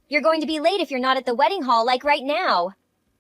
You're going to be late if you're not at the wedding hall like right now.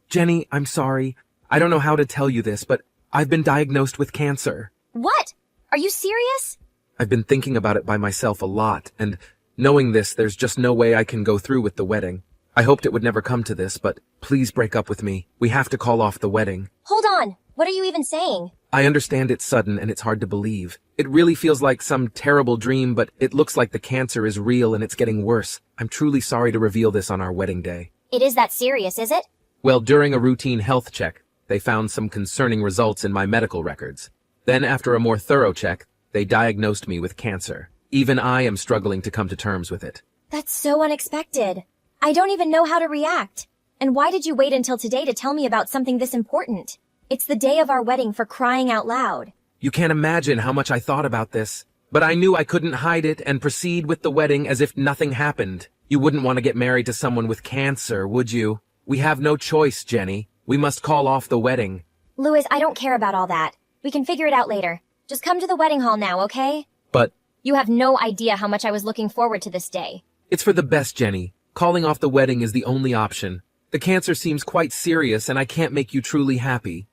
Jenny, I'm sorry. I don't know how to tell you this, but I've been diagnosed with cancer. What? Are you serious? I've been thinking about it by myself a lot, and knowing this, there's just no way I can go through with the wedding. I hoped it would never come to this, but please break up with me. We have to call off the wedding. Hold on. What are you even saying? I understand it's sudden and it's hard to believe. It really feels like some terrible dream, but it looks like the cancer is real and it's getting worse. I'm truly sorry to reveal this on our wedding day. It is that serious, is it? Well, during a routine health check, they found some concerning results in my medical records. Then, after a more thorough check, they diagnosed me with cancer. Even I am struggling to come to terms with it. That's so unexpected. I don't even know how to react. And why did you wait until today to tell me about something this important? It's the day of our wedding, for crying out loud. You can't imagine how much I thought about this. But I knew I couldn't hide it and proceed with the wedding as if nothing happened. You wouldn't want to get married to someone with cancer, would you? We have no choice, Jenny. We must call off the wedding. Louis, I don't care about all that. We can figure it out later. Just come to the wedding hall now, okay? But You have no idea how much I was looking forward to this day. it's for the best, Jenny. Calling off the wedding is the only option. The cancer seems quite serious and I can't make you truly happy.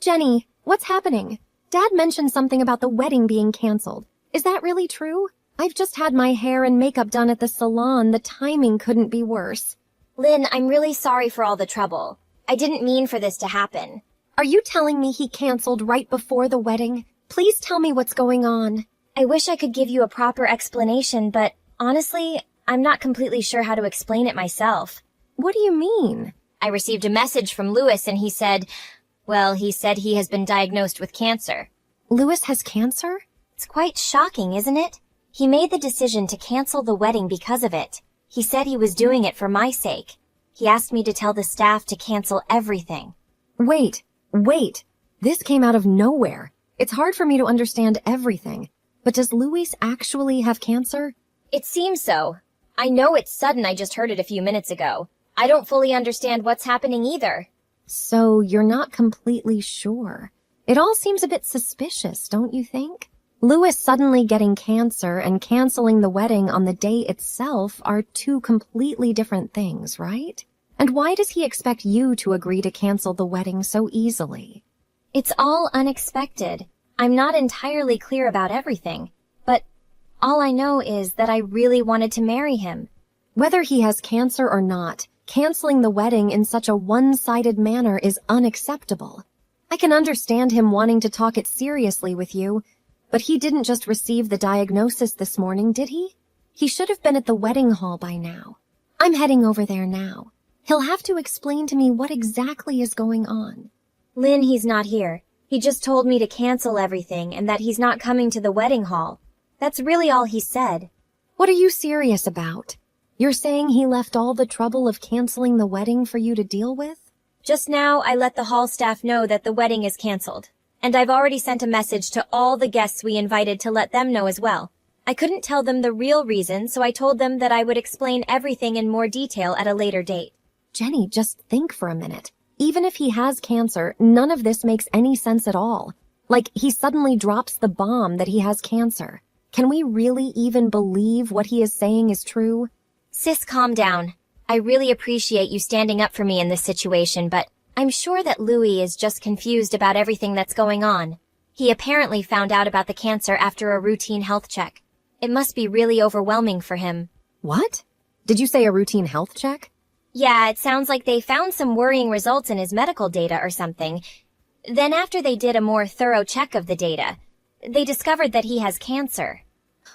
Jenny, what's happening? Dad mentioned something about the wedding being canceled. Is that really true? I've just had my hair and makeup done at the salon. The timing couldn't be worse. Lynn, I'm really sorry for all the trouble. I didn't mean for this to happen. Are you telling me he canceled right before the wedding? Please tell me what's going on. I wish I could give you a proper explanation, but honestly, I'm not completely sure how to explain it myself. What do you mean? I received a message from Louis and he said he has been diagnosed with cancer. Louis has cancer? It's quite shocking, isn't it? He made the decision to cancel the wedding because of it. He said he was doing it for my sake. He asked me to tell the staff to cancel everything. Wait. This came out of nowhere. It's hard for me to understand everything. But does Louis actually have cancer? It seems so. I know it's sudden. I just heard it a few minutes ago. I don't fully understand what's happening either. So you're not completely sure. It all seems a bit suspicious, don't you think? Louis suddenly getting cancer and canceling the wedding on the day itself are two completely different things, right? And why does he expect you to agree to cancel the wedding so easily? It's all unexpected. I'm not entirely clear about everything, but all I know is that I really wanted to marry him. Whether he has cancer or not, canceling the wedding in such a one-sided manner is unacceptable. I can understand him wanting to talk it seriously with you, but he didn't just receive the diagnosis this morning, did he? He should have been at the wedding hall by now. I'm heading over there now. He'll have to explain to me what exactly is going on. Lynn, he's not here. He just told me to cancel everything and that he's not coming to the wedding hall. That's really all he said. What are you serious about? You're saying he left all the trouble of canceling the wedding for you to deal with? Just now, I let the hall staff know that the wedding is canceled. And I've already sent a message to all the guests we invited to let them know as well. I couldn't tell them the real reason, so I told them that I would explain everything in more detail at a later date. Jenny, just think for a minute. Even if he has cancer, none of this makes any sense at all. Like, he suddenly drops the bomb that he has cancer. Can we really even believe what he is saying is true? Sis, calm down. I really appreciate you standing up for me in this situation, but I'm sure that Louis is just confused about everything that's going on. He apparently found out about the cancer after a routine health check. It must be really overwhelming for him. What? Did you say a routine health check? Yeah, it sounds like they found some worrying results in his medical data or something. Then after they did a more thorough check of the data, they discovered that he has cancer.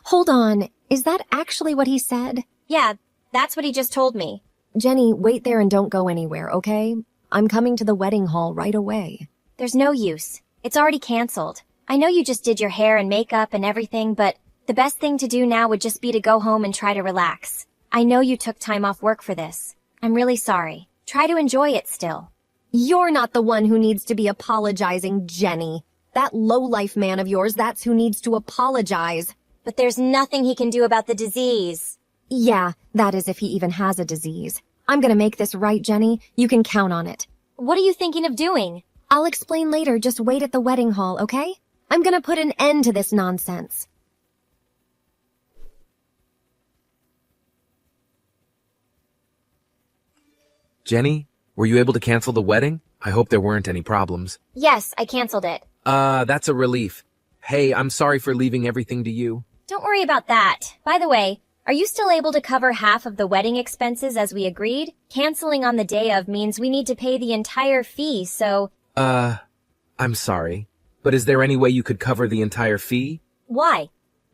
Hold on, is that actually what he said? Yeah, that's what he just told me. Jenny, wait there and don't go anywhere, okay? I'm coming to the wedding hall right away. There's no use. It's already canceled. I know you just did your hair and makeup and everything, but the best thing to do now would just be to go home and try to relax. I know you took time off work for this. I'm really sorry. Try to enjoy it still. You're not the one who needs to be apologizing, Jenny. That low-life man of yours, that's who needs to apologize. But there's nothing he can do about the disease. Yeah, that is if he even has a disease. I'm gonna make this right, Jenny. You can count on it. What are you thinking of doing? I'll explain later. Just wait at the wedding hall, okay? I'm gonna put an end to this nonsense. Jenny, were you able to cancel the wedding? I hope there weren't any problems. Yes, I canceled it. That's a relief. Hey, I'm sorry for leaving everything to you. Don't worry about that. By the way, are you still able to cover half of the wedding expenses as we agreed? Canceling on the day of means we need to pay the entire fee, so... I'm sorry, but is there any way you could cover the entire fee? Why?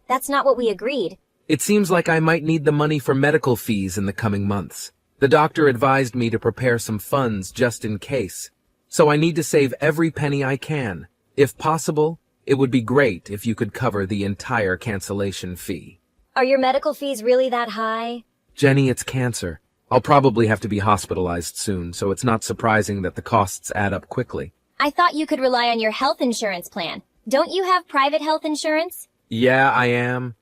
That's not what we agreed. It seems like I might need the money for medical fees in the coming months. The doctor advised me to prepare some funds just in case. So I need to save every penny I can. If possible, it would be great if you could cover the entire cancellation fee. Are your medical fees really that high? Jenny, it's cancer. I'll probably have to be hospitalized soon, so it's not surprising that the costs add up quickly. I thought you could rely on your health insurance plan. Don't you have private health insurance? Yeah, I am.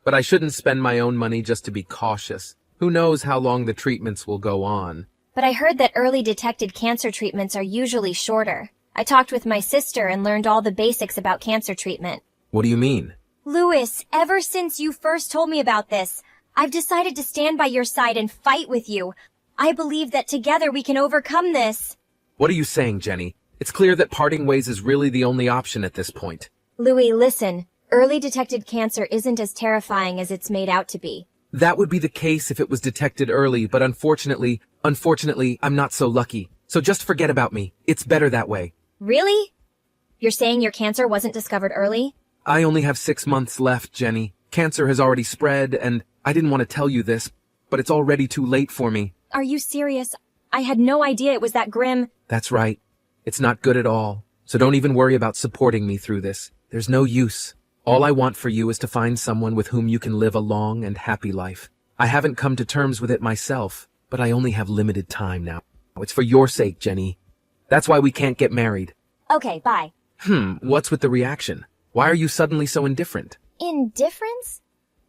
But I shouldn't spend my own money just to be cautious. Who knows how long the treatments will go on. But I heard that early detected cancer treatments are usually shorter. I talked with my sister and learned all the basics about cancer treatment. What do you mean? Louis, ever since you first told me about this, I've decided to stand by your side and fight with you. I believe that together we can overcome this. What are you saying, Jenny? It's clear that parting ways is really the only option at this point. Louis, listen. Early detected cancer isn't as terrifying as it's made out to be. That would be the case if it was detected early, but unfortunately, I'm not so lucky. So just forget about me. It's better that way. Really? You're saying your cancer wasn't discovered early? I only have 6 months left, Jenny. Cancer has already spread, and I didn't want to tell you this, but it's already too late for me. Are you serious? I had no idea it was that grim. That's right. It's not good at all. So don't even worry about supporting me through this. There's no use. All I want for you is to find someone with whom you can live a long and happy life. I haven't come to terms with it myself, but I only have limited time now. It's for your sake, Jenny. That's why we can't get married. Okay, bye. What's with the reaction? Why are you suddenly so indifferent? Indifference?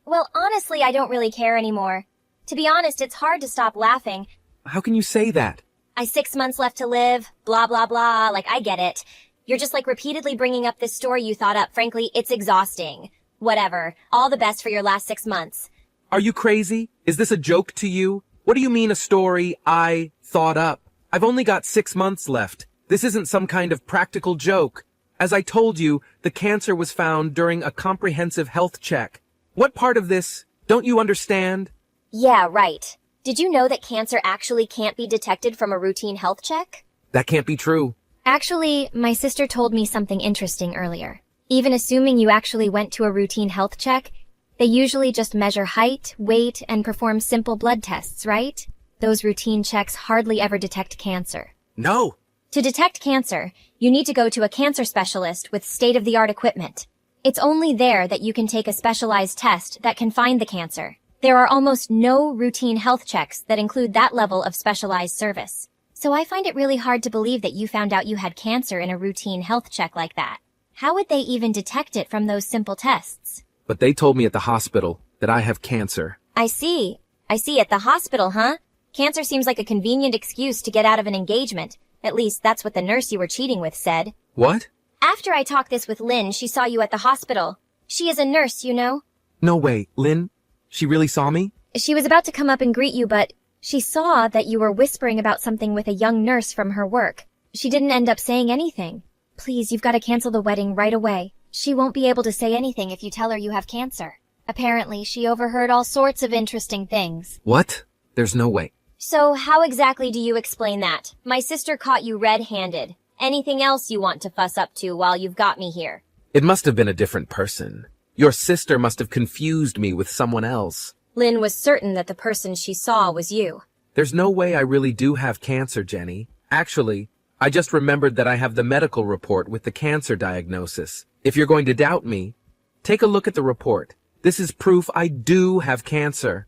Well, honestly, I don't really care anymore. To be honest, it's hard to stop laughing. How can you say that? 6 months left to live, blah, blah, blah, like I get it. You're just like repeatedly bringing up this story you thought up. Frankly, it's exhausting. Whatever. All the best for your last 6 months. Are you crazy? Is this a joke to you? What do you mean a story I thought up? I've only got 6 months left. This isn't some kind of practical joke. As I told you, the cancer was found during a comprehensive health check. What part of this don't you understand? Yeah, right. Did you know that cancer actually can't be detected from a routine health check? That can't be true. Actually, my sister told me something interesting earlier. Even assuming you actually went to a routine health check, they usually just measure height, weight, and perform simple blood tests, right? Those routine checks hardly ever detect cancer. No. To detect cancer, you need to go to a cancer specialist with state-of-the-art equipment. It's only there that you can take a specialized test that can find the cancer. There are almost no routine health checks that include that level of specialized service. So I find it really hard to believe that you found out you had cancer in a routine health check like that. How would they even detect it from those simple tests? But they told me at the hospital that I have cancer. I see, at the hospital, huh? Cancer seems like a convenient excuse to get out of an engagement. At least that's what the nurse you were cheating with said. What? After I talked this with Lynn, she saw you at the hospital. She is a nurse, you know? No way. Lynn? She really saw me? She was about to come up and greet you, but she saw that you were whispering about something with a young nurse from her work. She didn't end up saying anything. Please, you've got to cancel the wedding right away. She won't be able to say anything if you tell her you have cancer. Apparently, she overheard all sorts of interesting things. What? There's no way. So how exactly do you explain that? My sister caught you red-handed. Anything else you want to fuss up to while you've got me here? It must have been a different person. Your sister must have confused me with someone else. Lynn was certain that the person she saw was you. There's no way I really do have cancer, Jenny. Actually, I just remembered that I have the medical report with the cancer diagnosis. If you're going to doubt me, take a look at the report. This is proof I do have cancer.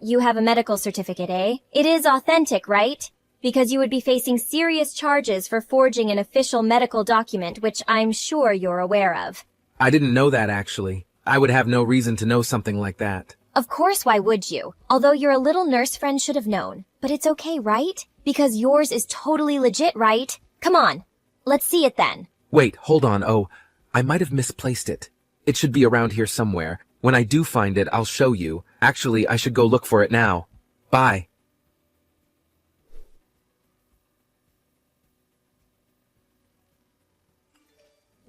You have a medical certificate, eh? It is authentic, right? Because you would be facing serious charges for forging an official medical document, which I'm sure you're aware of. I didn't know that, actually. I would have no reason to know something like that. Of course, why would you? Although your little nurse friend should have known. But it's okay, right? Because yours is totally legit, right? Come on. Let's see it then. Wait, hold on. Oh, I might have misplaced it. It should be around here somewhere. When I do find it, I'll show you. Actually, I should go look for it now. Bye.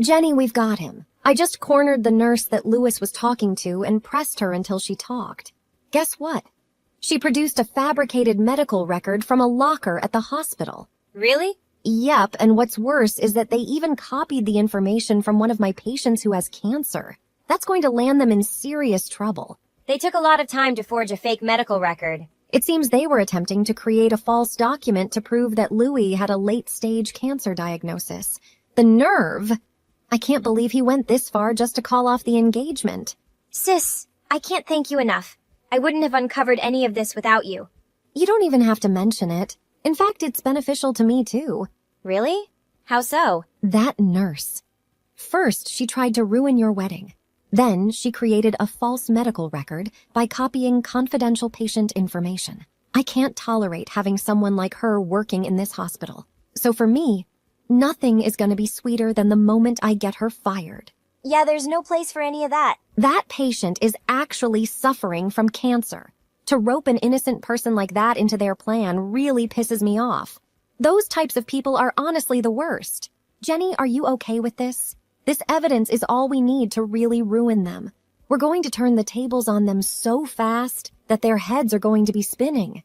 Jenny, we've got him. I just cornered the nurse that Lewis was talking to and pressed her until she talked. Guess what? She produced a fabricated medical record from a locker at the hospital. Really? Yep, and what's worse is that they even copied the information from one of my patients who has cancer. That's going to land them in serious trouble. They took a lot of time to forge a fake medical record. It seems they were attempting to create a false document to prove that Louis had a late-stage cancer diagnosis. The nerve! I can't believe he went this far just to call off the engagement. Sis, I can't thank you enough. I wouldn't have uncovered any of this without you. You don't even have to mention it. In fact, it's beneficial to me too. Really? How so? That nurse. First, she tried to ruin your wedding. Then, she created a false medical record by copying confidential patient information. I can't tolerate having someone like her working in this hospital. So for me, nothing is going to be sweeter than the moment I get her fired. Yeah, there's no place for any of that. That patient is actually suffering from cancer. To rope an innocent person like that into their plan really pisses me off. Those types of people are honestly the worst. Jenny, are you okay with this? This evidence is all we need to really ruin them. We're going to turn the tables on them so fast that their heads are going to be spinning.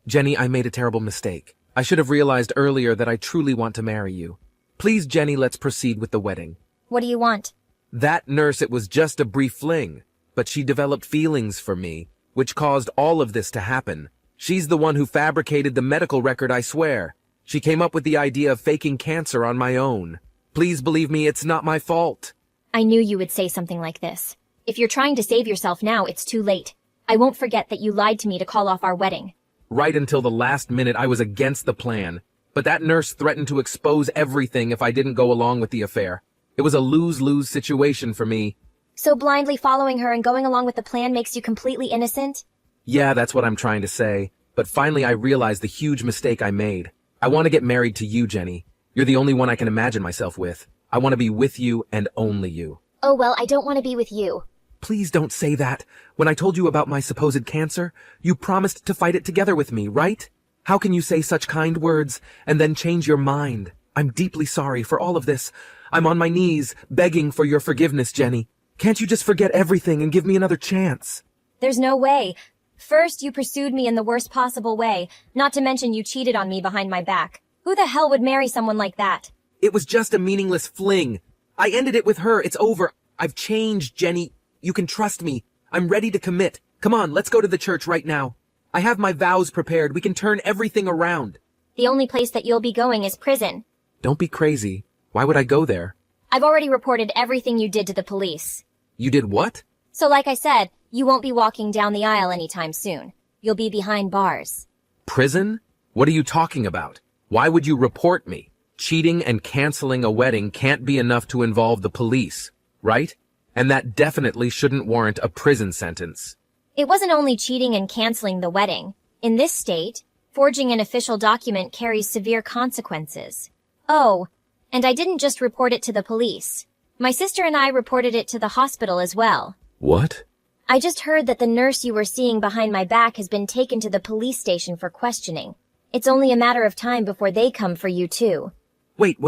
Jenny, I made a terrible mistake. I should have realized earlier that I truly want to marry you. Please, Jenny, let's proceed with the wedding. What do you want? That nurse, it was just a brief fling, but she developed feelings for me, which caused all of this to happen. She's the one who fabricated the medical record, I swear. She came up with the idea of faking cancer on my own. Please believe me, it's not my fault. I knew you would say something like this. If you're trying to save yourself now, it's too late. I won't forget that you lied to me to call off our wedding. Right until the last minute, I was against the plan. But that nurse threatened to expose everything if I didn't go along with the affair. It was a lose-lose situation for me. So blindly following her and going along with the plan makes you completely innocent? Yeah, that's what I'm trying to say. But finally, I realized the huge mistake I made. I want to get married to you, Jenny. You're the only one I can imagine myself with. I want to be with you and only you. Oh, well, I don't want to be with you. Please don't say that. When I told you about my supposed cancer, you promised to fight it together with me, right? How can you say such kind words and then change your mind? I'm deeply sorry for all of this. I'm on my knees, begging for your forgiveness, Jenny. Can't you just forget everything and give me another chance? There's no way. First, you pursued me in the worst possible way, not to mention you cheated on me behind my back. Who the hell would marry someone like that? It was just a meaningless fling. I ended it with her. It's over. I've changed, Jenny. You can trust me. I'm ready to commit. Come on, let's go to the church right now. I have my vows prepared. We can turn everything around. The only place that you'll be going is prison. Don't be crazy. Why would I go there? I've already reported everything you did to the police. You did what? So like I said, you won't be walking down the aisle anytime soon. You'll be behind bars. Prison? What are you talking about? Why would you report me? Cheating and canceling a wedding can't be enough to involve the police, right? And that definitely shouldn't warrant a prison sentence. It wasn't only cheating and canceling the wedding. In this state, forging an official document carries severe consequences. Oh, and I didn't just report it to the police. My sister and I reported it to the hospital as well. What? I just heard that the nurse you were seeing behind my back has been taken to the police station for questioning. It's only a matter of time before they come for you too. Wait.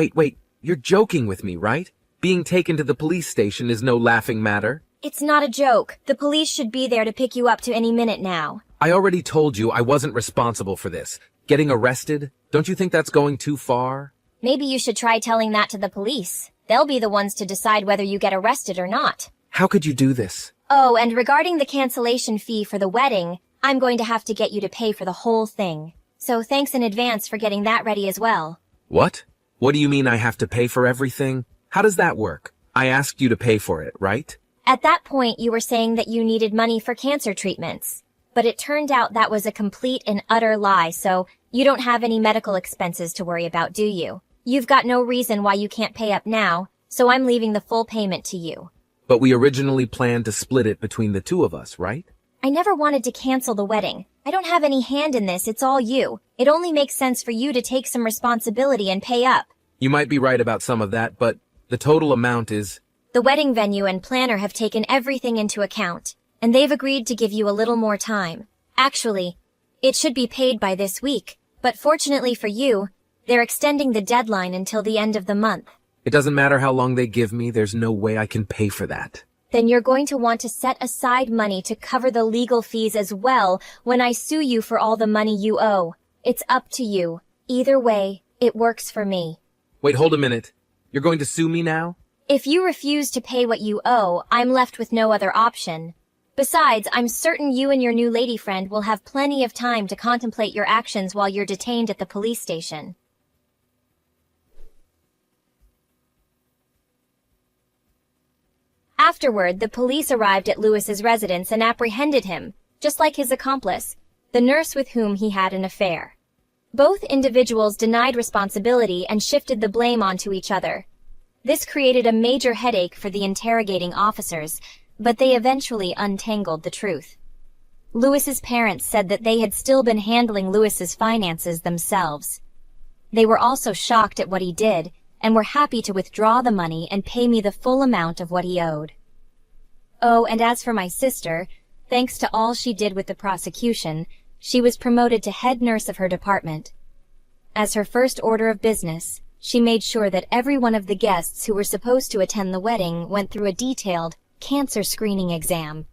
You're joking with me, right? Being taken to the police station is no laughing matter. It's not a joke. The police should be there to pick you up to any minute now. I already told you I wasn't responsible for this. Getting arrested? Don't you think that's going too far? Maybe you should try telling that to the police. They'll be the ones to decide whether you get arrested or not. How could you do this? Oh, and regarding the cancellation fee for the wedding, I'm going to have to get you to pay for the whole thing. So thanks in advance for getting that ready as well. What? What do you mean I have to pay for everything? How does that work? I asked you to pay for it, right? At that point, you were saying that you needed money for cancer treatments. But it turned out that was a complete and utter lie, so you don't have any medical expenses to worry about, do you? You've got no reason why you can't pay up now, so I'm leaving the full payment to you. But we originally planned to split it between the two of us, right? I never wanted to cancel the wedding. I don't have any hand in this, it's all you. It only makes sense for you to take some responsibility and pay up. You might be right about some of that, but the total amount is... The wedding venue and planner have taken everything into account, and they've agreed to give you a little more time. Actually, it should be paid by this week, but fortunately for you, they're extending the deadline until the end of the month. It doesn't matter how long they give me, there's no way I can pay for that. Then you're going to want to set aside money to cover the legal fees as well when I sue you for all the money you owe. It's up to you. Either way, it works for me. Wait, hold a minute. You're going to sue me now? If you refuse to pay what you owe, I'm left with no other option. Besides, I'm certain you and your new lady friend will have plenty of time to contemplate your actions while you're detained at the police station. Afterward, the police arrived at Lewis's residence and apprehended him, just like his accomplice, the nurse with whom he had an affair. Both individuals denied responsibility and shifted the blame onto each other. This created a major headache for the interrogating officers, but they eventually untangled the truth. Lewis's parents said that they had still been handling Lewis's finances themselves. They were also shocked at what he did, and were happy to withdraw the money and pay me the full amount of what he owed. Oh, and as for my sister, thanks to all she did with the prosecution, she was promoted to head nurse of her department. As her first order of business, she made sure that every one of the guests who were supposed to attend the wedding went through a detailed cancer screening exam.